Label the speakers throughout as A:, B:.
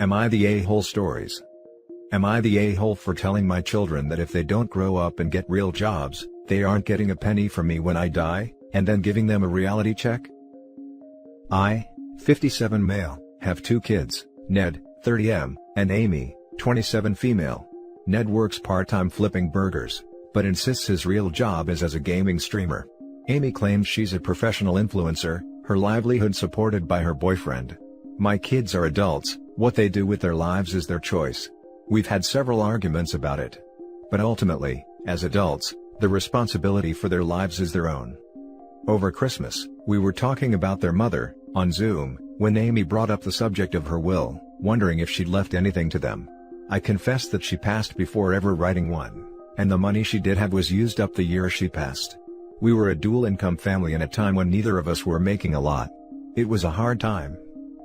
A: Am I the a-hole stories? Am I the a-hole for telling my children that if they don't grow up and get real jobs, they aren't getting a penny from me when I die, and then giving them a reality check? I, 57 male, have 2 kids, Ned, 30M, and Amy, 27 female. Ned works part-time flipping burgers, but insists his real job is as a gaming streamer. Amy claims she's a professional influencer, her livelihood supported by her boyfriend. My kids are adults, what they do with their lives is their choice. We've had several arguments about it. But ultimately, as adults, the responsibility for their lives is their own. Over Christmas, we were talking about their mother, on Zoom, when Amy brought up the subject of her will, wondering if she'd left anything to them. I confessed that she passed before ever writing one, and the money she did have was used up the year she passed. We were a dual-income family in a time when neither of us were making a lot. It was a hard time.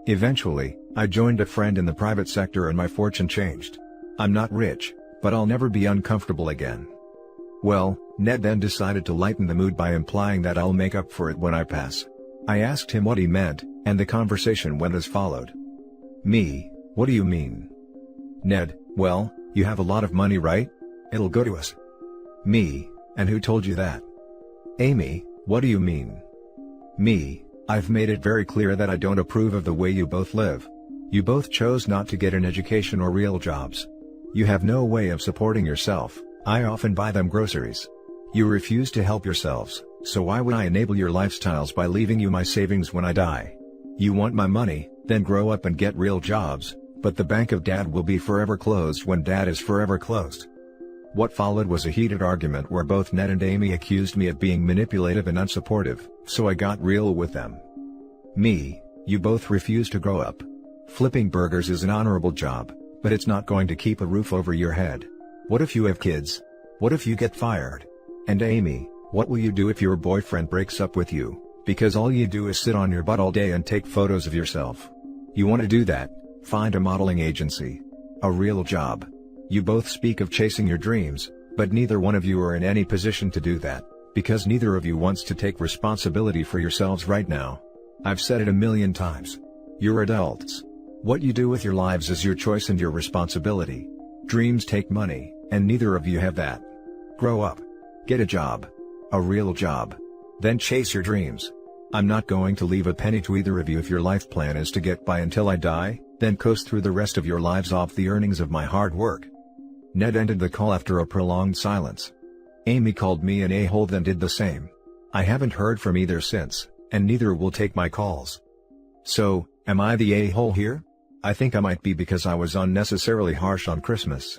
A: Eventually, I joined a friend in the private sector and my fortune changed. I'm not rich, but I'll never be uncomfortable again. Well, Ned then decided to lighten the mood by implying that I'll make up for it when I pass. I asked him what he meant, and the conversation went as followed. Me, what do you mean? Ned, well, you have a lot of money, right? It'll go to us. Me, and who told you that? Amy, what do you mean? Me, I've made it very clear that I don't approve of the way you both live. You both chose not to get an education or real jobs. You have no way of supporting yourself. I often buy them groceries. You refuse to help yourselves, so why would I enable your lifestyles by leaving you my savings when I die? You want my money, then grow up and get real jobs, but the bank of dad will be forever closed when dad is forever closed. What followed was a heated argument where both Ned and Amy accused me of being manipulative and unsupportive, so I got real with them. Me, you both refuse to grow up. Flipping burgers is an honorable job, but it's not going to keep a roof over your head. What if you have kids? What if you get fired? And Amy, what will you do if your boyfriend breaks up with you, because all you do is sit on your butt all day and take photos of yourself? You want to do that? Find a modeling agency. A real job. You both speak of chasing your dreams, but neither one of you are in any position to do that, because neither of you wants to take responsibility for yourselves right now. I've said it a million times. You're adults. What you do with your lives is your choice and your responsibility. Dreams take money, and neither of you have that. Grow up. Get a job. A real job. Then chase your dreams. I'm not going to leave a penny to either of you if your life plan is to get by until I die, then coast through the rest of your lives off the earnings of my hard work. Ned ended the call after a prolonged silence. Amy called me an a-hole then did the same. I haven't heard from either since, and neither will take my calls. So, am I the a-hole here? I think I might be because I was unnecessarily harsh on Christmas.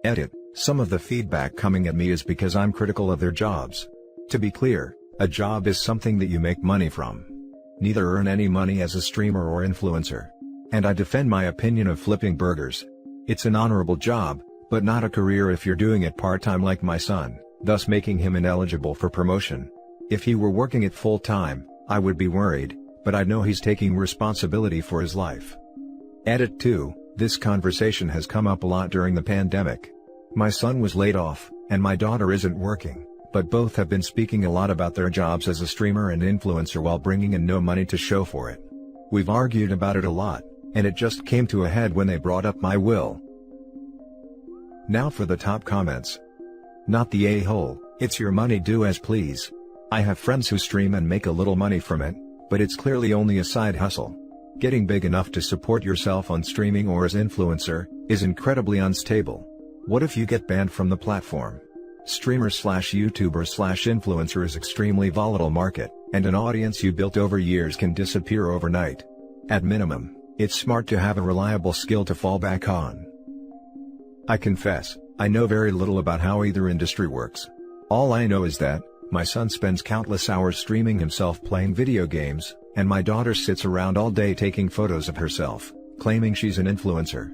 A: Edit, some of the feedback coming at me is because I'm critical of their jobs. To be clear, a job is something that you make money from. Neither earn any money as a streamer or influencer. And I defend my opinion of flipping burgers. It's an honorable job, but not a career if you're doing it part-time like my son, thus making him ineligible for promotion. If he were working it full-time, I would be worried, but I know he's taking responsibility for his life. Edit 2, this conversation has come up a lot during the pandemic. My son was laid off, and my daughter isn't working, but both have been speaking a lot about their jobs as a streamer and influencer while bringing in no money to show for it. We've argued about it a lot, and it just came to a head when they brought up my will. Now for the top comments. Not the a-hole, it's your money, do as please. I have friends who stream and make a little money from it, but it's clearly only a side hustle. Getting big enough to support yourself on streaming or as influencer is incredibly unstable. What if you get banned from the platform? Streamer/YouTuber/influencer is extremely volatile market, and an audience you built over years can disappear overnight. At minimum, it's smart to have a reliable skill to fall back on. I confess, I know very little about how either industry works. All I know is that, my son spends countless hours streaming himself playing video games, and my daughter sits around all day taking photos of herself, claiming she's an influencer.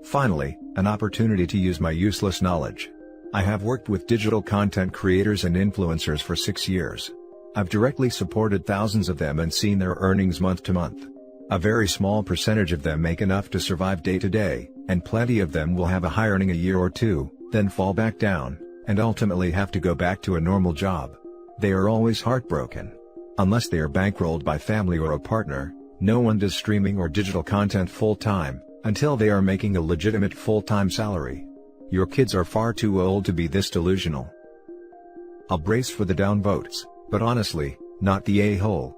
A: Finally, an opportunity to use my useless knowledge. I have worked with digital content creators and influencers for 6 years. I've directly supported thousands of them and seen their earnings month to month. A very small percentage of them make enough to survive day to day, and plenty of them will have a high earning a year or two, then fall back down, and ultimately have to go back to a normal job. They are always heartbroken. Unless they are bankrolled by family or a partner, No one does streaming or digital content full-time, until they are making a legitimate full-time salary. Your kids are far too old to be this delusional. I'll brace for the downvotes, but honestly, not the a-hole.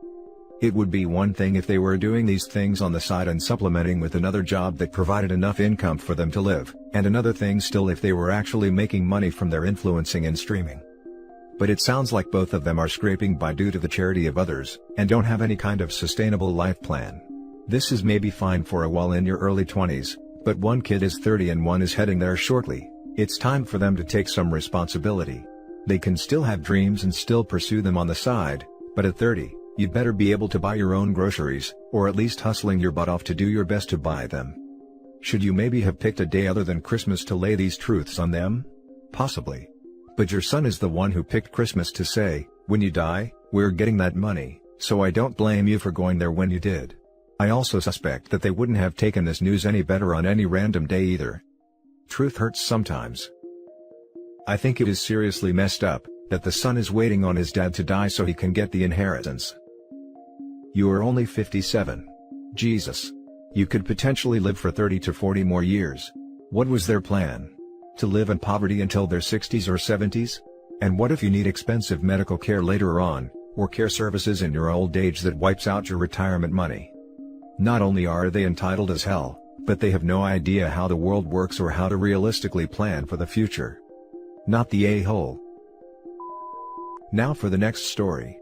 A: It would be one thing if they were doing these things on the side and supplementing with another job that provided enough income for them to live, and another thing still if they were actually making money from their influencing and streaming. But it sounds like both of them are scraping by due to the charity of others, and don't have any kind of sustainable life plan. This is maybe fine for a while in your early 20s, but one kid is 30 and one is heading there shortly. It's time for them to take some responsibility. They can still have dreams and still pursue them on the side, but at 30, you'd better be able to buy your own groceries, or at least hustling your butt off to do your best to buy them. Should you maybe have picked a day other than Christmas to lay these truths on them? Possibly. But your son is the one who picked Christmas to say, when you die, we're getting that money, so I don't blame you for going there when you did. I also suspect that they wouldn't have taken this news any better on any random day either. Truth hurts sometimes. I think it is seriously messed up that the son is waiting on his dad to die so he can get the inheritance. You are only 57. Jesus. You could potentially live for 30 to 40 more years. What was their plan? To live in poverty until their 60s or 70s? And what if you need expensive medical care later on, or care services in your old age that wipes out your retirement money? Not only are they entitled as hell, but they have no idea how the world works or how to realistically plan for the future. Not the a-hole. Now for the next story.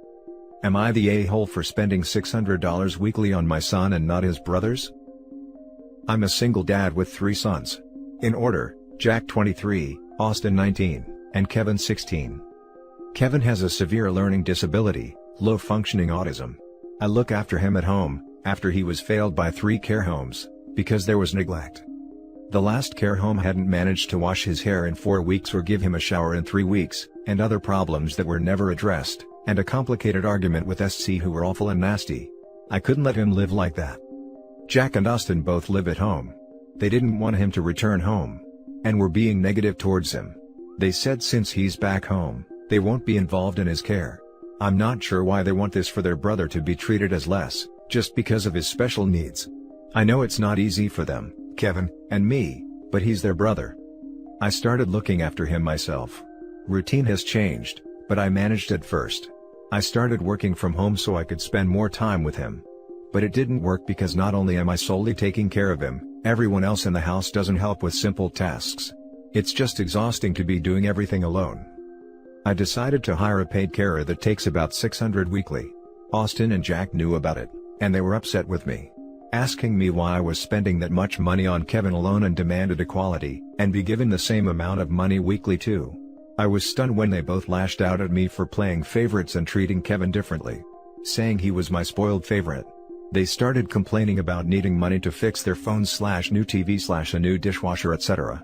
A: Am I the a-hole for spending $600 weekly on my son and not his brothers? I'm a single dad with 3 sons. In order, Jack 23, Austin 19, and Kevin 16. Kevin has a severe learning disability, low-functioning autism. I look after him at home, after he was failed by 3 care homes, because there was neglect. The last care home hadn't managed to wash his hair in 4 weeks or give him a shower in 3 weeks, and other problems that were never addressed, and a complicated argument with SC who were awful and nasty. I couldn't let him live like that. Jack and Austin both live at home. They didn't want him to return home, and were being negative towards him. They said since he's back home, they won't be involved in his care. I'm not sure why they want this for their brother to be treated as less, just because of his special needs. I know it's not easy for them, Kevin, and me, but he's their brother. I started looking after him myself. Routine has changed, but I managed at first. I started working from home so I could spend more time with him. But it didn't work because not only am I solely taking care of him, everyone else in the house doesn't help with simple tasks. It's just exhausting to be doing everything alone. I decided to hire a paid carer that takes about $600 weekly. Austin and Jack knew about it, and they were upset with me, asking me why I was spending that much money on Kevin alone and demanded equality, and be given the same amount of money weekly too. I was stunned when they both lashed out at me for playing favorites and treating Kevin differently, saying he was my spoiled favorite. They started complaining about needing money to fix their phones / new TV / a new dishwasher, etc.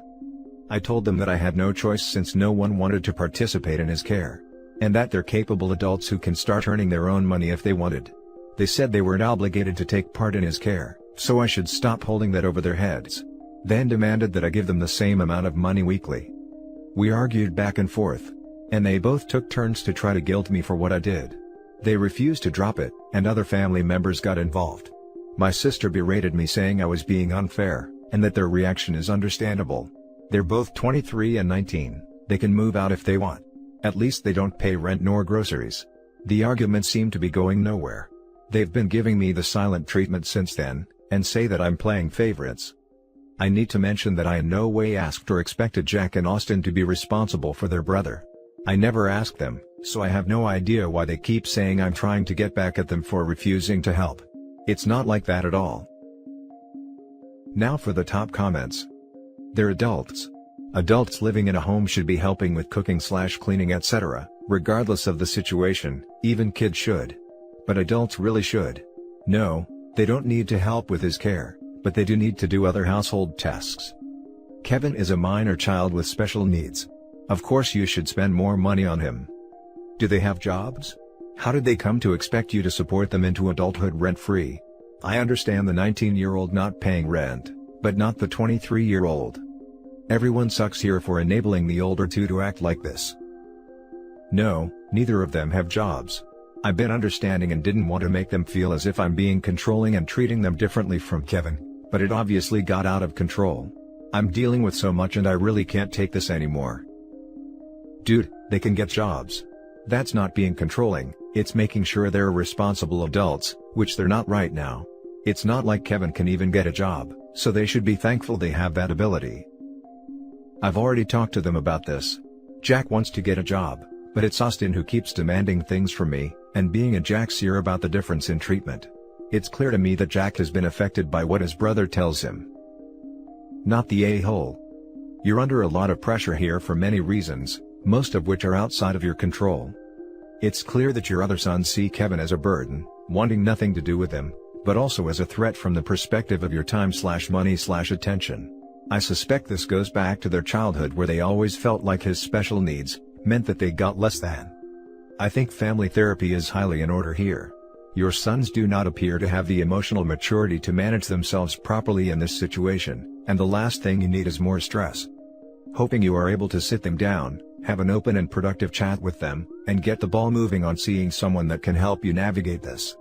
A: I told them that I had no choice since no one wanted to participate in his care, and that they're capable adults who can start earning their own money if they wanted. They said they weren't obligated to take part in his care, so I should stop holding that over their heads. Then demanded that I give them the same amount of money weekly. We argued back and forth, and they both took turns to try to guilt me for what I did. They refused to drop it, and other family members got involved. My sister berated me saying I was being unfair, and that their reaction is understandable. They're both 23 and 19, they can move out if they want. At least they don't pay rent nor groceries. The argument seemed to be going nowhere. They've been giving me the silent treatment since then, and say that I'm playing favorites. I need to mention that I in no way asked or expected Jack and Austin to be responsible for their brother. I never asked them, so I have no idea why they keep saying I'm trying to get back at them for refusing to help. It's not like that at all. Now for the top comments. They're adults. Adults living in a home should be helping with cooking / cleaning, etc., regardless of the situation, even kids should. But adults really should. No, they don't need to help with his care, but they do need to do other household tasks. Kevin is a minor child with special needs. Of course you should spend more money on him. Do they have jobs? How did they come to expect you to support them into adulthood rent-free? I understand the 19-year-old not paying rent, but not the 23-year-old. Everyone sucks here for enabling the older two to act like this. No, neither of them have jobs. I've been understanding and didn't want to make them feel as if I'm being controlling and treating them differently from Kevin, but it obviously got out of control. I'm dealing with so much and I really can't take this anymore. Dude, they can get jobs. That's not being controlling, it's making sure they're responsible adults, which they're not right now. It's not like Kevin can even get a job, so they should be thankful they have that ability. I've already talked to them about this. Jack wants to get a job, but it's Austin who keeps demanding things from me, and being a Jack's ear about the difference in treatment. It's clear to me that Jack has been affected by what his brother tells him. Not the a-hole. You're under a lot of pressure here for many reasons, most of which are outside of your control. It's clear that your other sons see Kevin as a burden, wanting nothing to do with him, but also as a threat from the perspective of your time/money/attention. I suspect this goes back to their childhood where they always felt like his special needs meant that they got less than. I think family therapy is highly in order here. Your sons do not appear to have the emotional maturity to manage themselves properly in this situation, and the last thing you need is more stress. Hoping you are able to sit them down, have an open and productive chat with them, and get the ball moving on seeing someone that can help you navigate this.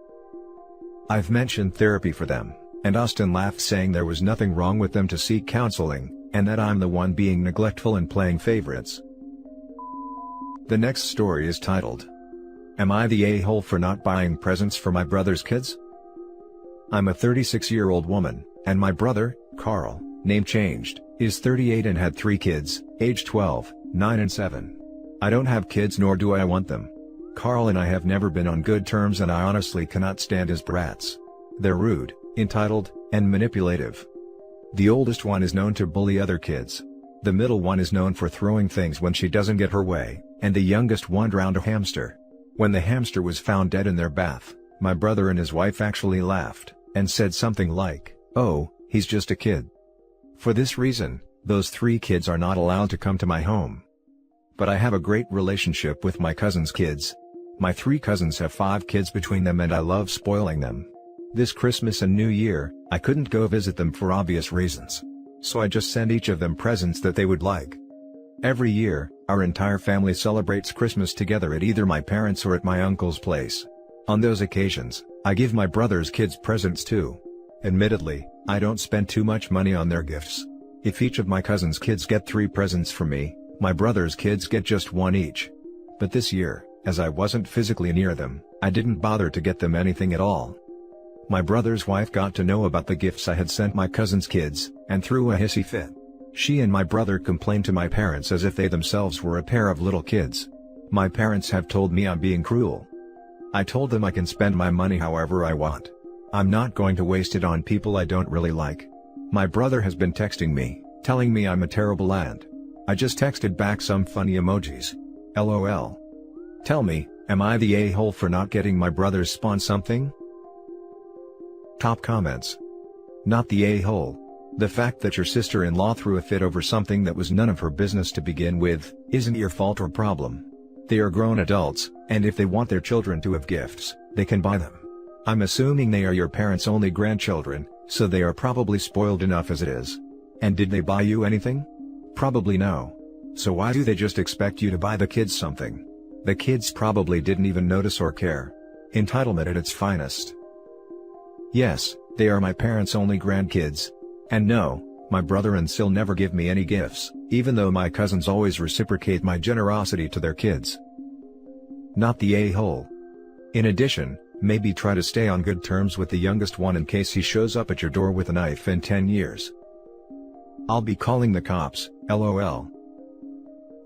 A: I've mentioned therapy for them, and Austin laughed saying there was nothing wrong with them to seek counseling, and that I'm the one being neglectful and playing favorites. The next story is titled, "Am I the a-hole for not buying presents for my brother's kids?" I'm a 36-year-old woman, and my brother, Carl, name changed, is 38 and had 3 kids, age 12, 9 and 7. I don't have kids nor do I want them. Carl and I have never been on good terms and I honestly cannot stand his brats. They're rude, entitled, and manipulative. The oldest one is known to bully other kids. The middle one is known for throwing things when she doesn't get her way, and the youngest one drowned a hamster. When the hamster was found dead in their bath, my brother and his wife actually laughed, and said something like, "Oh, he's just a kid." For this reason, those 3 kids are not allowed to come to my home. But I have a great relationship with my cousin's kids. My 3 cousins have 5 kids between them and I love spoiling them. This Christmas and New Year, I couldn't go visit them for obvious reasons. So I just send each of them presents that they would like. Every year, our entire family celebrates Christmas together at either my parents' or at my uncle's place. On those occasions, I give my brother's kids presents too. Admittedly, I don't spend too much money on their gifts. If each of my cousin's kids get 3 presents from me, my brother's kids get just 1 each. But this year, as I wasn't physically near them, I didn't bother to get them anything at all. My brother's wife got to know about the gifts I had sent my cousin's kids, and threw a hissy fit. She and my brother complained to my parents as if they themselves were a pair of little kids. My parents have told me I'm being cruel. I told them I can spend my money however I want. I'm not going to waste it on people I don't really like. My brother has been texting me, telling me I'm a terrible aunt. I just texted back some funny emojis. LOL. Tell me, am I the a-hole for not getting my brother's spawn something? Top comments. Not the a-hole. The fact that your sister-in-law threw a fit over something that was none of her business to begin with, isn't your fault or problem. They are grown adults, and if they want their children to have gifts, they can buy them. I'm assuming they are your parents' only grandchildren, so they are probably spoiled enough as it is. And did they buy you anything? Probably no. So why do they just expect you to buy the kids something? The kids probably didn't even notice or care. Entitlement at its finest. Yes, they are my parents' only grandkids. And no, my brother and Sil never give me any gifts, even though my cousins always reciprocate my generosity to their kids. Not the a-hole. In addition, maybe try to stay on good terms with the youngest one in case he shows up at your door with a knife in 10 years. I'll be calling the cops, LOL.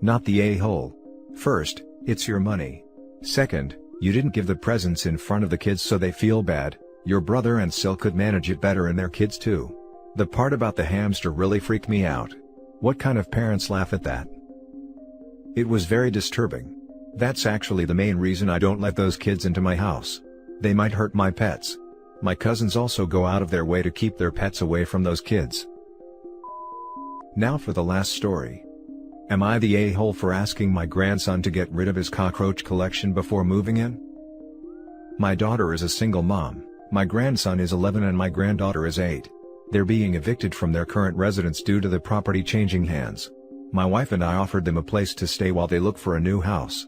A: Not the a-hole. First, it's your money. Second, you didn't give the presents in front of the kids so they feel bad. Your brother and Sil could manage it better and their kids too. The part about the hamster really freaked me out. What kind of parents laugh at that? It was very disturbing. That's actually the main reason I don't let those kids into my house. They might hurt my pets. My cousins also go out of their way to keep their pets away from those kids. Now for the last story. Am I the a-hole for asking my grandson to get rid of his cockroach collection before moving in? My daughter is a single mom, my grandson is 11 and my granddaughter is 8. They're being evicted from their current residence due to the property changing hands. My wife and I offered them a place to stay while they look for a new house.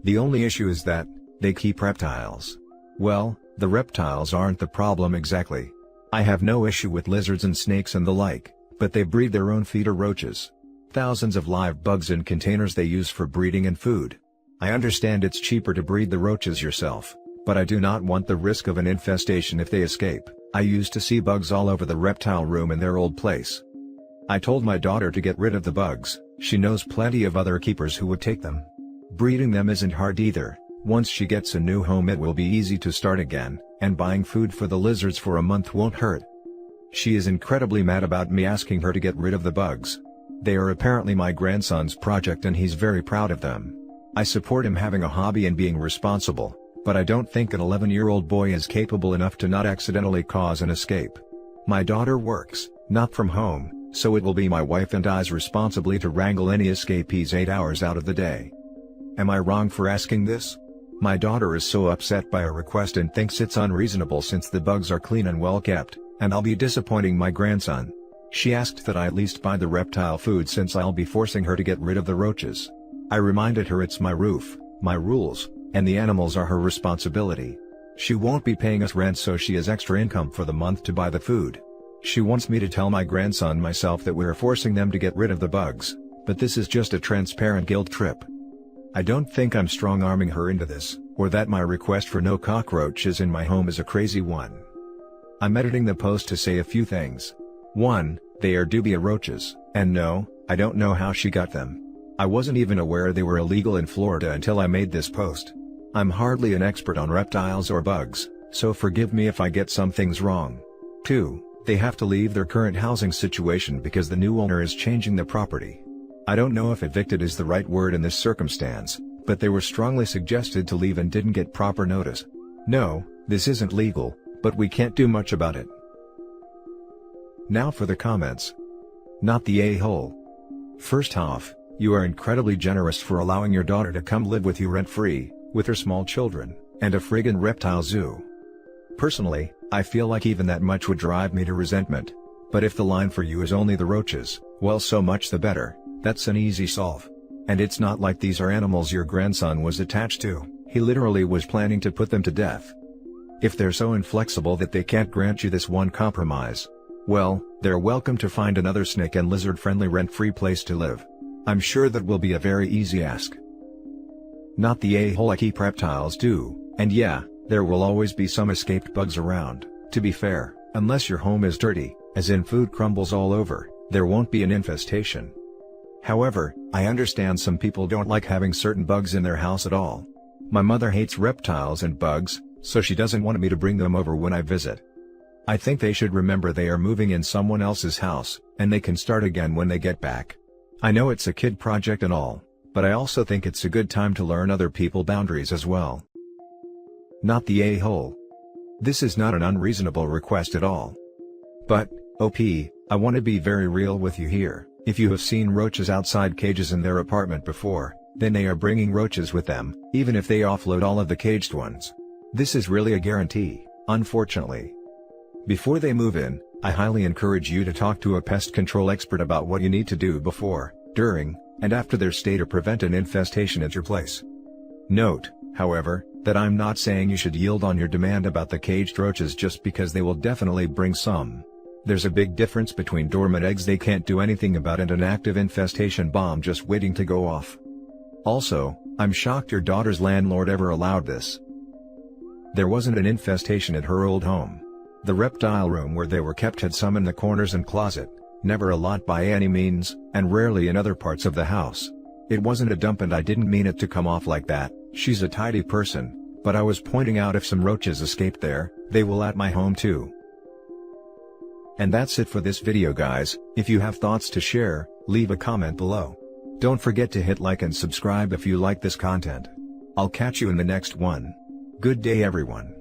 A: The only issue is that, They keep reptiles. Well, the reptiles aren't the problem exactly. I have no issue with lizards and snakes and the like, but they breed their own feeder roaches. Thousands of live bugs in containers they use for breeding and food. I understand it's cheaper to breed the roaches yourself, but I do not want the risk of an infestation if they escape. I used to see bugs all over the reptile room in their old place. I told my daughter to get rid of the bugs. She knows plenty of other keepers who would take them. Breeding them isn't hard either. Once she gets a new home it will be easy to start again, and buying food for the lizards for a month won't hurt. She is incredibly mad about me asking her to get rid of the bugs. They are apparently my grandson's project and he's very proud of them. I support him having a hobby and being responsible, but I don't think an 11-year-old boy is capable enough to not accidentally cause an escape. My daughter works, not from home, so it will be my wife and I's responsibility to wrangle any escapees 8 hours out of the day. Am I wrong for asking this? My daughter is so upset by a request and thinks it's unreasonable since the bugs are clean and well kept, and I'll be disappointing my grandson. She asked that I at least buy the reptile food since I'll be forcing her to get rid of the roaches. I reminded her it's my roof, my rules, and the animals are her responsibility. She won't be paying us rent so she has extra income for the month to buy the food. She wants me to tell my grandson myself that we're forcing them to get rid of the bugs, but this is just a transparent guilt trip. I don't think I'm strong-arming her into this, or that my request for no cockroaches in my home is a crazy one. I'm editing the post to say a few things. 1. They are dubia roaches, and no, I don't know how she got them. I wasn't even aware they were illegal in Florida until I made this post. I'm hardly an expert on reptiles or bugs, so forgive me if I get some things wrong. 2. They have to leave their current housing situation because the new owner is changing the property. I don't know if evicted is the right word in this circumstance, but they were strongly suggested to leave and didn't get proper notice. No, this isn't legal, but we can't do much about it. Now for the comments. Not the a-hole. First off, you are incredibly generous for allowing your daughter to come live with you rent-free, with her small children, and a friggin' reptile zoo. Personally, I feel like even that much would drive me to resentment. But if the line for you is only the roaches, well, so much the better. That's an easy solve. And it's not like these are animals your grandson was attached to, he literally was planning to put them to death. If they're so inflexible that they can't grant you this one compromise, well, they're welcome to find another snake and lizard-friendly rent-free place to live. I'm sure that will be a very easy ask. Not the a-hole. I keep reptiles too, and yeah, there will always be some escaped bugs around. To be fair, unless your home is dirty, as in food crumbles all over, there won't be an infestation. However, I understand some people don't like having certain bugs in their house at all. My mother hates reptiles and bugs, so she doesn't want me to bring them over when I visit. I think they should remember they are moving in someone else's house, and they can start again when they get back. I know it's a kid project and all, but I also think it's a good time to learn other people's boundaries as well. Not the a-hole. This is not an unreasonable request at all. But, OP, I want to be very real with you here. If you have seen roaches outside cages in their apartment before, then they are bringing roaches with them, even if they offload all of the caged ones. This is really a guarantee, unfortunately. Before they move in, I highly encourage you to talk to a pest control expert about what you need to do before, during, and after their stay to prevent an infestation at your place. Note, however, that I'm not saying you should yield on your demand about the caged roaches just because they will definitely bring some. There's a big difference between dormant eggs they can't do anything about and an active infestation bomb just waiting to go off. Also, I'm shocked your daughter's landlord ever allowed this. There wasn't an infestation at her old home. The reptile room where they were kept had some in the corners and closet, never a lot by any means, and rarely in other parts of the house. It wasn't a dump and I didn't mean it to come off like that. She's a tidy person, but I was pointing out if some roaches escaped there, they will at my home too. And that's it for this video guys. If you have thoughts to share, leave a comment below. Don't forget to hit like and subscribe if you like this content. I'll catch you in the next one. Good day everyone.